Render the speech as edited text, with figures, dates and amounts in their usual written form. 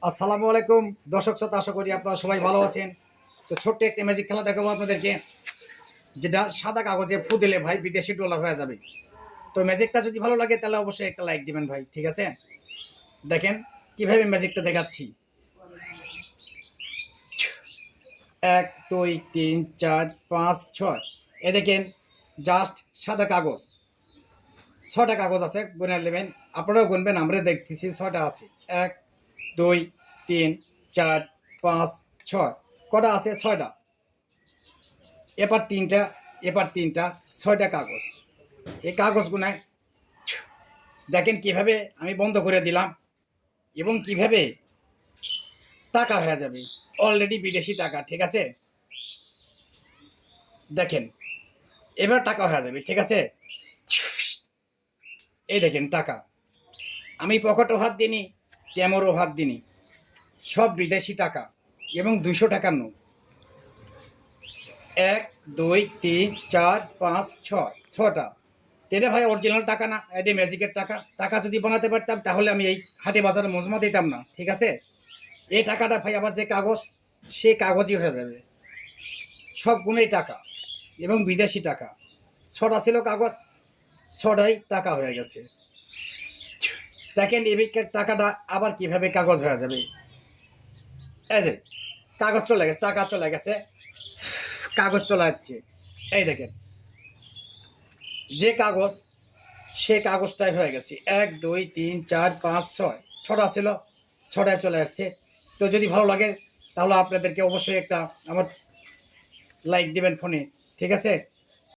আসসালামু আলাইকুম দর্শক শ্রোতা, আশা করি আপনারা সবাই ভালো আছেন। তো ছোট্ট একটা ম্যাজিক খেলা দেখাবো আপনাদেরকে, যেটা সাদা কাগজে ফু দিলে ভাই বিদেশি ডলার হয়ে যাবে। তো ম্যাজিকটা যদি ভালো লাগে তাহলে অবশ্যই একটা লাইক দিবেন ভাই, ঠিক আছে? দেখেন কিভাবে ম্যাজিকটা দেখাচ্ছি। 1 2 3 4 5 6, এ দেখেন জাস্ট সাদা কাগজ। 6টা কাগজ আছে, গুনে নেবেন। আপনারাও গুনবেন, আমরা দেখতেছি 6টা আছে। 1 2 3 4 5 6, কটা আছে? 6টা। এবার তিনটা, এবার তিনটা, 6টা কাগজ। এই কাগজগুনায় দেখেন কিভাবে আমি বন্ধ করে দিলাম এবং কিভাবে টাকা হয়ে যাবে, অলরেডি বিদেশি টাকা, ঠিক আছে? দেখেন এবার টাকা হয়ে যাবে, ঠিক আছে? এই দেখেন টাকা, আমি পকেটও হাত দিইনি, ক্যামেরও হাত দিইনি, সব বিদেশি টাকা এবং 200 টাকার নোট। 1 2 3 4 5 6, 6টা। এটা ভাই অরিজিনাল টাকা না, এটা ম্যাজিকের টাকা। টাকা যদি বানাতে পারতাম তাহলে আমি এই হাটে বাজারে মজমা দিতাম না, ঠিক আছে? এই টাকাটা ভাই আবার যে কাগজ, সে কাগজই হয়ে যাবে। সব গুণেই টাকা এবং বিদেশি টাকা। 6টা ছিল কাগজ, 6টাই টাকা হয়ে গেছে। দেখেন এই টাকাটা আবার কিভাবে কাগজ হয়ে যাবে। এই যে কাগজ চলে গেছে, টাকা চলে গেছে, কাগজ চলে যাচ্ছে। এই দেখেন যে কাগজ, সে কাগজটাই হয়ে গেছে। 1 2 3 4 5 6, 6টা ছিল, 6টায় চলে আসছে। তো যদি ভালো লাগে তাহলে আপনাদেরকে অবশ্যই একটা আমার লাইক দিবেন ফোনে, ঠিক আছে?